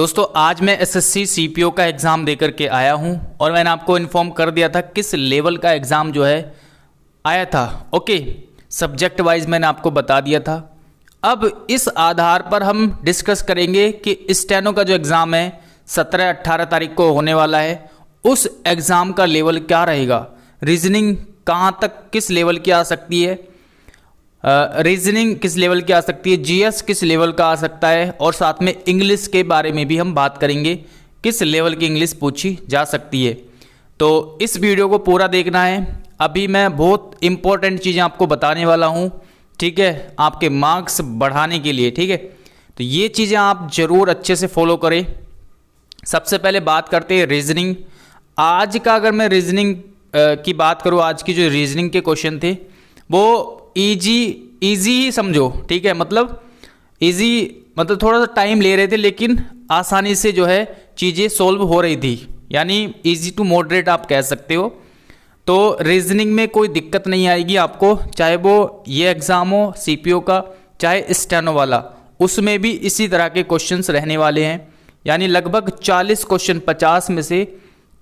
दोस्तों आज मैं एसएससी सीपीओ का एग्ज़ाम देकर के आया हूं और मैंने आपको इन्फॉर्म कर दिया था किस लेवल का एग्ज़ाम जो है आया था। ओके, सब्जेक्ट वाइज मैंने आपको बता दिया था। अब इस आधार पर हम डिस्कस करेंगे कि स्टेनो का जो एग्ज़ाम है 17-18 तारीख को होने वाला है, उस एग्ज़ाम का लेवल क्या रहेगा, रीजनिंग कहाँ तक किस लेवल की आ सकती है, रीजनिंग किस लेवल की आ सकती है, जीएस किस लेवल का आ सकता है, और साथ में इंग्लिश के बारे में भी हम बात करेंगे किस लेवल की इंग्लिश पूछी जा सकती है। तो इस वीडियो को पूरा देखना है। अभी मैं बहुत इंपॉर्टेंट चीज़ें आपको बताने वाला हूँ, ठीक है, आपके मार्क्स बढ़ाने के लिए। ठीक है, तो ये चीज़ें आप ज़रूर अच्छे से फॉलो करें। सबसे पहले बात करते हैं रीजनिंग। आज का अगर मैं रीजनिंग की बात करूँ, आज की जो रीजनिंग के क्वेश्चन थे वो इजी ही समझो। ठीक है, मतलब इजी मतलब थोड़ा सा टाइम ले रहे थे लेकिन आसानी से जो है चीज़ें सोल्व हो रही थी, यानी इजी टू मॉडरेट आप कह सकते हो। तो रीजनिंग में कोई दिक्कत नहीं आएगी आपको, चाहे वो ये एग्ज़ाम हो सीपीओ का चाहे स्टेनो वाला, उसमें भी इसी तरह के क्वेश्चंस रहने वाले हैं। यानी लगभग 40 क्वेश्चन, 50 में से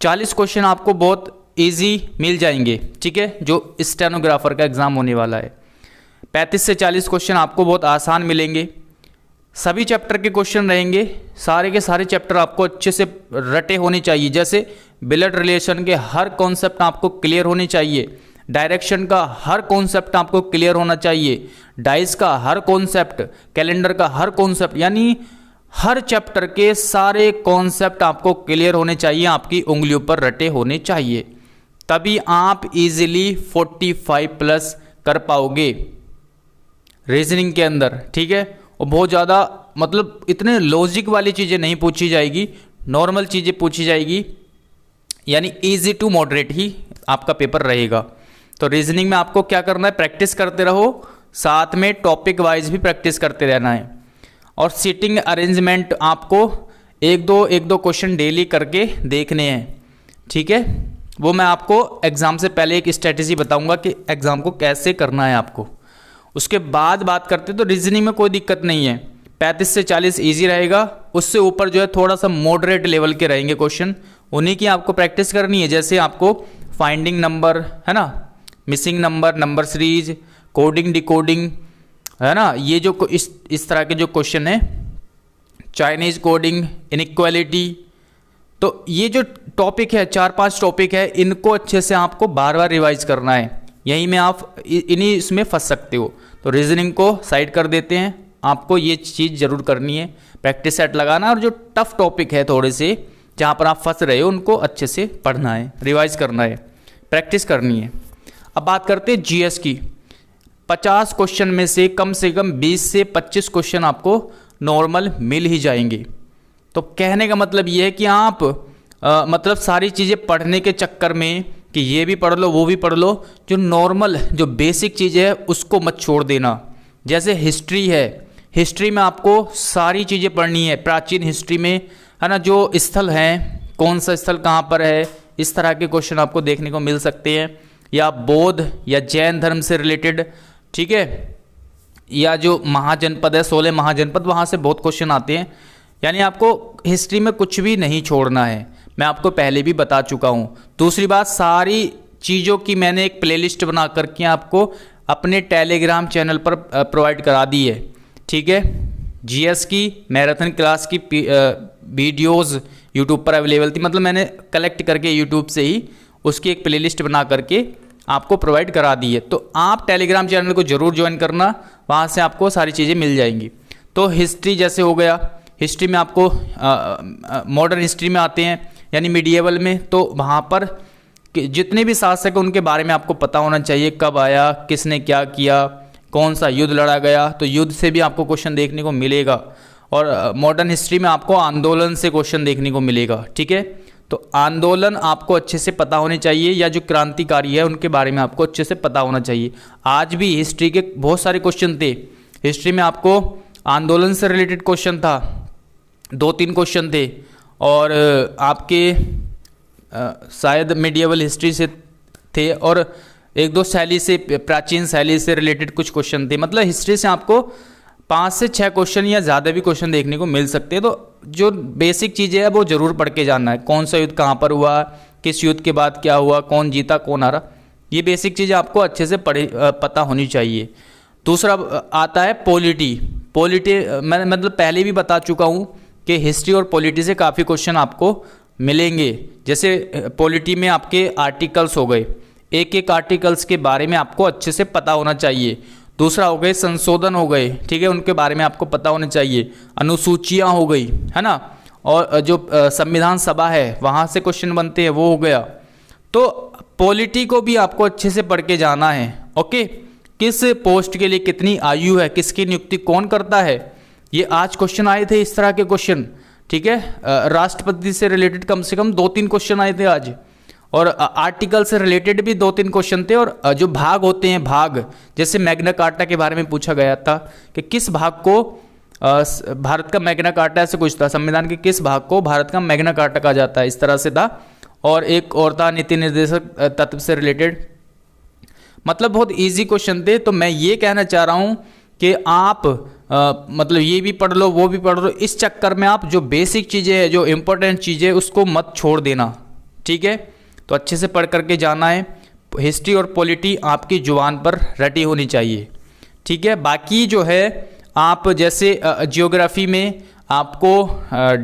40 क्वेश्चन आपको बहुत इजी मिल जाएंगे। ठीक है, जो स्टेनोग्राफर का एग्ज़ाम होने वाला है 35 से 40 क्वेश्चन आपको बहुत आसान मिलेंगे। सभी चैप्टर के क्वेश्चन रहेंगे, सारे के सारे चैप्टर आपको अच्छे से रटे होने चाहिए। जैसे ब्लड रिलेशन के हर कॉन्सेप्ट आपको क्लियर होने चाहिए, डायरेक्शन का हर कॉन्सेप्ट आपको क्लियर होना चाहिए, डाइस का हर कॉन्सेप्ट, कैलेंडर का हर कॉन्सेप्ट, यानी हर चैप्टर के सारे कॉन्सेप्ट आपको क्लियर होने चाहिए, आपकी उंगलियों पर रटे होने चाहिए, तभी आप इजीली 45 प्लस कर पाओगे रीजनिंग के अंदर। ठीक है, और बहुत ज़्यादा मतलब इतने लॉजिक वाली चीज़ें नहीं पूछी जाएगी, नॉर्मल चीज़ें पूछी जाएगी, यानी इजी टू मॉडरेट ही आपका पेपर रहेगा। तो रीजनिंग में आपको क्या करना है, प्रैक्टिस करते रहो, साथ में टॉपिक वाइज भी प्रैक्टिस करते रहना है। और सीटिंग अरेंजमेंट आपको एक दो क्वेश्चन डेली करके देखने हैं। ठीक है, वो मैं आपको एग्ज़ाम से पहले एक स्ट्रेटेजी बताऊंगा कि एग्ज़ाम को कैसे करना है आपको। उसके बाद बात करते तो रीजनिंग में कोई दिक्कत नहीं है, 35 से 40 इजी रहेगा, उससे ऊपर जो है थोड़ा सा मॉडरेट लेवल के रहेंगे क्वेश्चन, उन्हीं की आपको प्रैक्टिस करनी है। जैसे आपको फाइंडिंग नंबर है ना, missing number, number series, coding decoding है ना, ये जो इस तरह के जो क्वेश्चन है, चाइनीज कोडिंग, इनइक्वालिटी, तो ये जो टॉपिक है 4-5 टॉपिक है, इनको अच्छे से आपको बार बार रिवाइज करना है, यहीं में आप इन्हीं इसमें फंस सकते हो। तो रीजनिंग को साइड कर देते हैं, आपको ये चीज़ जरूर करनी है, प्रैक्टिस सेट लगाना, और जो टफ टॉपिक है थोड़े से जहाँ पर आप फंस रहे हो उनको अच्छे से पढ़ना है, रिवाइज करना है, प्रैक्टिस करनी है। अब बात करते हैं जीएस की। 50 क्वेश्चन में से कम 20 से 25 क्वेश्चन आपको नॉर्मल मिल ही जाएंगे। तो कहने का मतलब ये है कि आप मतलब सारी चीज़ें पढ़ने के चक्कर में कि ये भी पढ़ लो वो भी पढ़ लो, जो नॉर्मल जो बेसिक चीज़ है उसको मत छोड़ देना। जैसे हिस्ट्री है, हिस्ट्री में आपको सारी चीज़ें पढ़नी है, प्राचीन हिस्ट्री में है ना, जो स्थल हैं, कौन सा स्थल कहाँ पर है, इस तरह के क्वेश्चन आपको देखने को मिल सकते हैं, या बौद्ध या जैन धर्म से रिलेटेड। ठीक है, या जो महाजनपद है, 16 महाजनपद, वहाँ से बहुत क्वेश्चन आते हैं। यानी आपको हिस्ट्री में कुछ भी नहीं छोड़ना है, मैं आपको पहले भी बता चुका हूँ। दूसरी बात, सारी चीज़ों की मैंने एक प्लेलिस्ट बना करके आपको अपने टेलीग्राम चैनल पर प्रोवाइड करा दी है। ठीक है, जीएस की मैराथन क्लास की वीडियोस यूट्यूब पर अवेलेबल थी, मतलब मैंने कलेक्ट करके यूट्यूब से ही उसकी एक प्लेलिस्ट बना करके आपको प्रोवाइड करा दी है। तो आप टेलीग्राम चैनल को ज़रूर ज्वाइन करना, वहाँ से आपको सारी चीज़ें मिल जाएंगी। तो हिस्ट्री जैसे हो गया, हिस्ट्री में आपको मॉडर्न हिस्ट्री में आते हैं, यानी मिडिएवल में, तो वहाँ पर जितने भी शासक हैं उनके बारे में आपको पता होना चाहिए, कब आया, किसने क्या किया, कौन सा युद्ध लड़ा गया, तो युद्ध से भी आपको क्वेश्चन देखने को मिलेगा। और मॉडर्न हिस्ट्री में आपको आंदोलन से क्वेश्चन देखने को मिलेगा। ठीक है, तो आंदोलन आपको अच्छे से पता होने चाहिए, या जो क्रांतिकारी है उनके बारे में आपको अच्छे से पता होना चाहिए। आज भी हिस्ट्री के बहुत सारे क्वेश्चन थे, हिस्ट्री में आपको आंदोलन से रिलेटेड क्वेश्चन था, 2-3 क्वेश्चन थे, और आपके शायद मिडिएवल हिस्ट्री से थे, और 1-2 शैली से, प्राचीन शैली से रिलेटेड कुछ क्वेश्चन थे। मतलब हिस्ट्री से आपको 5 से 6 क्वेश्चन या ज़्यादा भी क्वेश्चन देखने को मिल सकते हैं। तो जो बेसिक चीज़ें हैं वो ज़रूर पढ़ के जानना है। कौन सा युद्ध कहाँ पर हुआ, किस युद्ध के बाद क्या हुआ, कौन जीता कौन हारा, ये बेसिक चीज़ें आपको अच्छे से पता होनी चाहिए। दूसरा आता है पॉलिटी। मैं मतलब पहले भी बता चुका हूँ कि हिस्ट्री और पॉलिटी से काफ़ी क्वेश्चन आपको मिलेंगे। जैसे पॉलिटी में आपके आर्टिकल्स हो गए, एक एक आर्टिकल्स के बारे में आपको अच्छे से पता होना चाहिए। दूसरा हो गए संशोधन हो गए, ठीक है, उनके बारे में आपको पता होना चाहिए। अनुसूचियाँ हो गई, है ना, और जो संविधान सभा है वहाँ से क्वेश्चन बनते हैं, वो हो गया। तो पॉलिटी को भी आपको अच्छे से पढ़ के जाना है। ओके, किस पोस्ट के लिए कितनी आयु है, किसकी नियुक्ति कौन करता है, ये आज क्वेश्चन आए थे इस तरह के क्वेश्चन, ठीक है। राष्ट्रपति से रिलेटेड कम से कम 2-3 क्वेश्चन आए थे आज, और आर्टिकल से रिलेटेड भी 2-3 क्वेश्चन थे। और जो भाग होते हैं, भाग, जैसे मैग्ना कार्टा के बारे में पूछा गया था कि किस भाग को भारत का मैग्ना कार्टा, ऐसे कुछ था, संविधान के किस भाग को भारत का मैग्ना कार्टा कहा जाता है, इस तरह से था। और एक और था नीति निर्देशक तत्व से रिलेटेड। मतलब बहुत इजी क्वेश्चन थे। तो मैं ये कहना चाह रहा हूँ कि आप मतलब ये भी पढ़ लो, वो भी पढ़ लो, इस चक्कर में आप जो बेसिक चीज़ें हैं, जो इम्पोर्टेंट चीज़ें, उसको मत छोड़ देना, ठीक है। तो अच्छे से पढ़ करके जाना है। हिस्ट्री और पॉलिटी आपकी जुबान पर रटी होनी चाहिए, ठीक है। बाकी जो है आप जैसे जियोग्राफी में आपको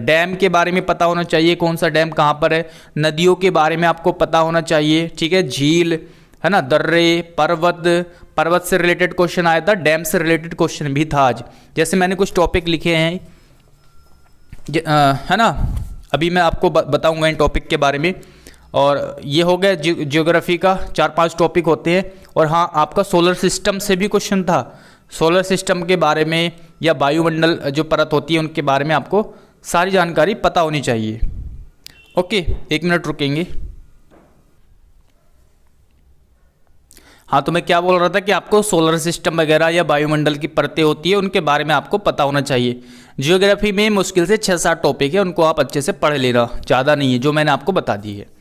डैम के बारे में पता होना चाहिए, कौन सा डैम कहाँ पर है। नदियों के बारे में आपको पता होना चाहिए, ठीक है। झील, है ना, दर्रे, पर्वत से रिलेटेड क्वेश्चन आया था, डैम से रिलेटेड क्वेश्चन भी था आज। जैसे मैंने कुछ टॉपिक लिखे हैं, है ना, अभी मैं आपको बताऊंगा इन टॉपिक के बारे में। और ये हो गया जियोग्राफी का, 4-5 टॉपिक होते हैं। और हाँ, आपका सोलर सिस्टम से भी क्वेश्चन था। सोलर सिस्टम के बारे में या वायुमंडल जो परत होती है उनके बारे में आपको सारी जानकारी पता होनी चाहिए। ओके, 1 मिनट रुकेंगे। हाँ, तो मैं क्या बोल रहा था कि आपको सोलर सिस्टम वगैरह या वायुमंडल की परतें होती है उनके बारे में आपको पता होना चाहिए। जियोग्राफी में मुश्किल से 6-7 टॉपिक है, उनको आप अच्छे से पढ़ लेना, ज़्यादा नहीं है, जो मैंने आपको बता दी है।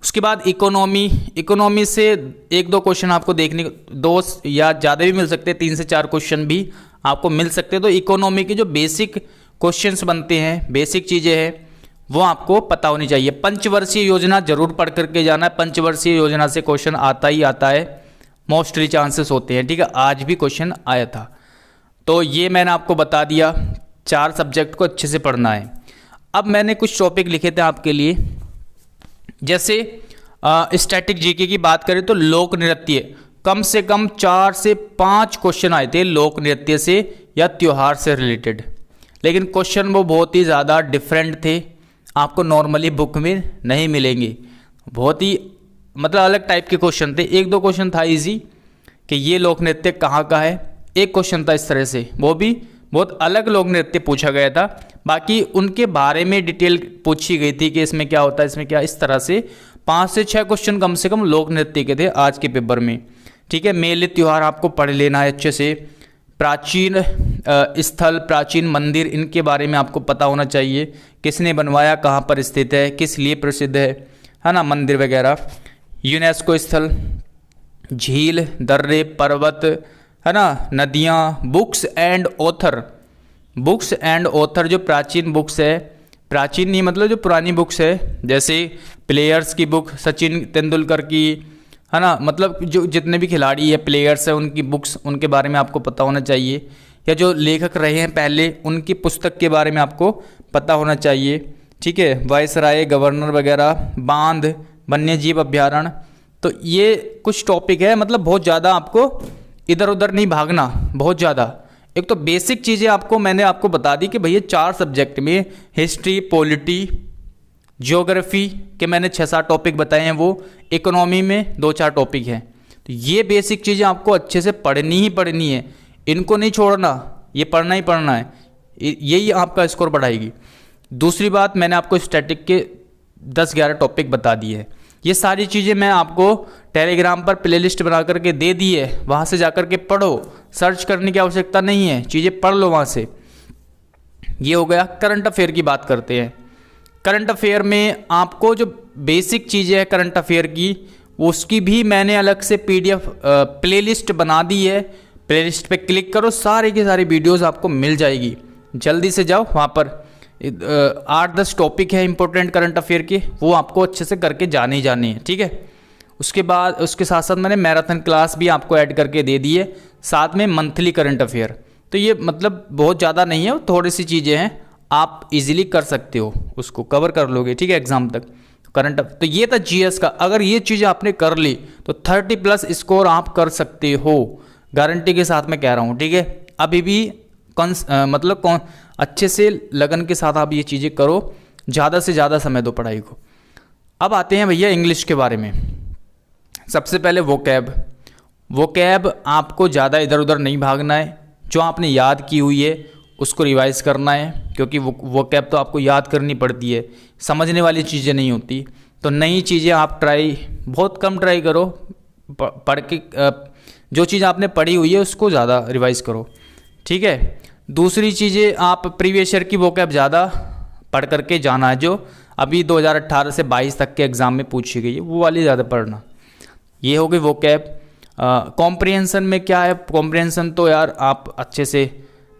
उसके बाद इकोनॉमी से 1-2 क्वेश्चन आपको देखने, 2 या ज़्यादा भी मिल सकते हैं, 3 से 4 क्वेश्चन भी आपको मिल सकते हैं। तो इकोनॉमी के जो बेसिक क्वेश्चंस बनते हैं, बेसिक चीज़ें हैं, वो आपको पता होनी चाहिए। पंचवर्षीय योजना जरूर पढ़ करके जाना है। पंचवर्षीय योजना से क्वेश्चन आता ही आता है, मोस्टली चांसेस होते हैं, ठीक है। आज भी क्वेश्चन आया था। तो ये मैंने आपको बता दिया, 4 सब्जेक्ट को अच्छे से पढ़ना है। अब मैंने कुछ टॉपिक लिखे थे आपके लिए, जैसे स्टैटिक जीके की बात करें तो लोक नृत्य, कम से कम 4 से 5 क्वेश्चन आए थे लोक नृत्य से या त्योहार से रिलेटेड। लेकिन क्वेश्चन वो बहुत ही ज़्यादा डिफरेंट थे, आपको नॉर्मली बुक में नहीं मिलेंगे। बहुत ही मतलब अलग टाइप के क्वेश्चन थे। 1-2 क्वेश्चन था इजी कि ये लोक नृत्य कहाँ का है, एक क्वेश्चन था इस तरह से, वो भी बहुत अलग लोक नृत्य पूछा गया था। बाकी उनके बारे में डिटेल पूछी गई थी कि इसमें क्या होता है, इसमें क्या, इस तरह से 5 से 6 क्वेश्चन कम से कम लोक नृत्य के थे आज के पेपर में, ठीक है। मेले त्योहार आपको पढ़ लेना है अच्छे से। प्राचीन स्थल, प्राचीन मंदिर, इनके बारे में आपको पता होना चाहिए, किसने बनवाया, कहाँ पर स्थित है, किस लिए प्रसिद्ध है ना, मंदिर वगैरह। यूनेस्को स्थल, झील, दर्रे, पर्वत, है ना, नदियाँ। बुक्स एंड ऑथर, जो प्राचीन बुक्स है, प्राचीन नहीं मतलब जो पुरानी बुक्स है, जैसे प्लेयर्स की बुक, सचिन तेंदुलकर की, है ना, मतलब जो जितने भी खिलाड़ी है, प्लेयर्स है, उनकी बुक्स, उनके बारे में आपको पता होना चाहिए। या जो लेखक रहे हैं पहले, उनकी पुस्तक के बारे में आपको पता होना चाहिए, ठीक है। वायसराय, गवर्नर वगैरह, बांध, वन्य जीव अभ्यारण्य। तो ये कुछ टॉपिक है, मतलब बहुत ज़्यादा आपको इधर उधर नहीं भागना, बहुत ज़्यादा। एक तो बेसिक चीज़ें मैंने आपको बता दी कि भैया 4 सब्जेक्ट में हिस्ट्री, पॉलिटी, जियोग्राफी के मैंने 6-7 टॉपिक बताए हैं, वो इकोनॉमी में 2-4 टॉपिक हैं। तो ये बेसिक चीज़ें आपको अच्छे से पढ़नी ही पढ़नी है, इनको नहीं छोड़ना, ये पढ़ना ही पढ़ना है, यही आपका स्कोर बढ़ाएगी। दूसरी बात, मैंने आपको स्टैटिक के 10-11 टॉपिक बता दिए हैं। ये सारी चीज़ें मैं आपको टेलीग्राम पर प्लेलिस्ट बना करके दे दी है, वहाँ से जाकर के पढ़ो, सर्च करने की आवश्यकता नहीं है, चीज़ें पढ़ लो वहाँ से। ये हो गया। करंट अफेयर की बात करते हैं। करंट अफेयर में आपको जो बेसिक चीज़ें हैं करंट अफेयर की, उसकी भी मैंने अलग से PDF प्लेलिस्ट बना दी है। प्लेलिस्ट पे क्लिक करो, सारी की सारी वीडियोस आपको मिल जाएगी। जल्दी से जाओ वहाँ पर 8-10 टॉपिक है इंपॉर्टेंट करंट अफेयर के, वो आपको अच्छे से करके जाने ही जाने हैं, ठीक है। उसके बाद उसके साथ साथ मैंने मैराथन क्लास भी आपको ऐड करके दे दी है, साथ में मंथली करंट अफेयर। तो ये मतलब बहुत ज़्यादा नहीं है, थोड़ी सी चीज़ें हैं, आप इजीली कर सकते हो, उसको कवर कर लोगे, ठीक है, एग्जाम तक करंट। तो ये था जीएस का। अगर ये चीज़ आपने कर ली तो 30+ स्कोर आप कर सकते हो, गारंटी के साथ मैं कह रहा हूँ, ठीक है। अभी भी अच्छे से लगन के साथ आप ये चीज़ें करो, ज़्यादा से ज़्यादा समय दो पढ़ाई को। अब आते हैं भैया इंग्लिश के बारे में। सबसे पहले वोकैब आपको ज़्यादा इधर उधर नहीं भागना है, जो आपने याद की हुई है उसको रिवाइज़ करना है, क्योंकि वोकैब तो आपको याद करनी पड़ती है, समझने वाली चीज़ें नहीं होती। तो नई चीज़ें आप बहुत कम ट्राई करो, पढ़ के जो चीज़ आपने पढ़ी हुई है उसको ज़्यादा रिवाइज़ करो, ठीक है। दूसरी चीज़ें आप प्रीवियस ईयर की वोकैब ज़्यादा पढ़ करके जाना है, जो अभी 2018 से 22 तक के एग्ज़ाम में पूछी गई है, वो वाली ज़्यादा पढ़ना। ये हो गई वोकैब। कॉम्प्रिहेंशन में क्या है, कॉम्प्रिहेंशन तो यार आप अच्छे से,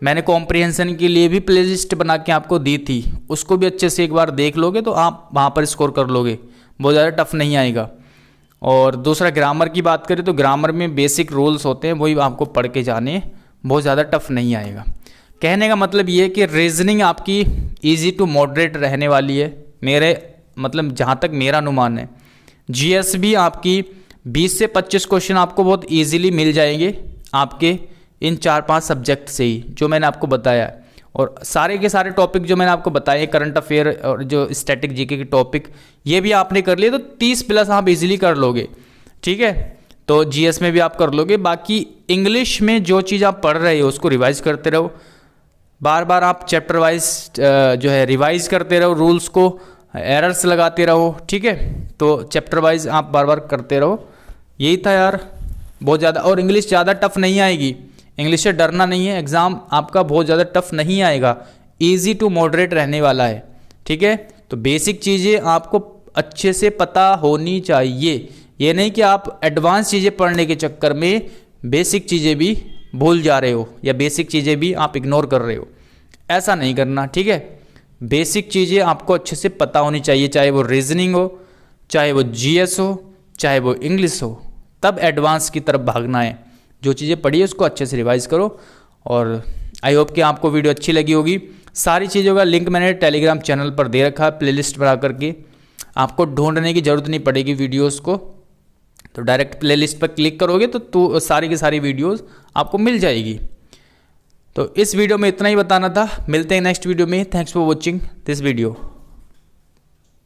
मैंने कॉम्प्रिहेंशन के लिए भी प्लेलिस्ट बना के आपको दी थी, उसको भी अच्छे से एक बार देख लोगे तो आप वहाँ पर स्कोर कर लोगे, बहुत ज़्यादा टफ नहीं आएगा। और दूसरा ग्रामर की बात करें तो ग्रामर में बेसिक रूल्स होते हैं, वही आपको पढ़ के जाने, बहुत ज़्यादा टफ नहीं आएगा। कहने का मतलब ये है कि रीजनिंग आपकी इजी टू मॉडरेट रहने वाली है, मेरे मतलब जहाँ तक मेरा अनुमान है। जीएस भी आपकी 20 से 25 क्वेश्चन आपको बहुत इजीली मिल जाएंगे आपके इन 4-5 सब्जेक्ट से ही, जो मैंने आपको बताया है। और सारे के सारे टॉपिक जो मैंने आपको बताए, करंट अफेयर और जो स्टैटिक जीके के टॉपिक, ये भी आपने कर लिए तो 30+ आप इजीली कर लोगे, ठीक है। तो जीएस में भी आप कर लोगे। बाकी इंग्लिश में जो चीज़ आप पढ़ रहे हो उसको रिवाइज करते रहो, बार बार आप चैप्टर वाइज जो है रिवाइज करते रहो, रूल्स को एरर्स लगाते रहो, ठीक है। तो चैप्टर वाइज आप बार बार करते रहो। यही था यार, बहुत ज़्यादा। और इंग्लिश ज़्यादा टफ नहीं आएगी, इंग्लिश से डरना नहीं है, एग्ज़ाम आपका बहुत ज़्यादा टफ नहीं आएगा, इजी टू मॉडरेट रहने वाला है, ठीक है। तो बेसिक चीज़ें आपको अच्छे से पता होनी चाहिए, ये नहीं कि आप एडवांस चीज़ें पढ़ने के चक्कर में बेसिक चीज़ें भी भूल जा रहे हो या बेसिक चीज़ें भी आप इग्नोर कर रहे हो, ऐसा नहीं करना, ठीक है। बेसिक चीज़ें आपको अच्छे से पता होनी चाहिए, चाहे वो रीजनिंग हो, चाहे वो जीएस हो, चाहे वो इंग्लिश हो, तब एडवांस की तरफ भागना है। जो चीज़ें पढ़ी है उसको अच्छे से रिवाइज करो। और आई होप कि आपको वीडियो अच्छी लगी होगी। सारी चीज़ों का लिंक मैंने टेलीग्राम चैनल पर दे रखा है, प्लेलिस्ट बना करके, आपको ढूंढने की ज़रूरत नहीं पड़ेगी वीडियोस को, तो डायरेक्ट प्लेलिस्ट पर क्लिक करोगे तो सारी की सारी वीडियोस आपको मिल जाएगी। तो इस वीडियो में इतना ही बताना था, मिलते हैं नेक्स्ट वीडियो में। Thanks for watching this video.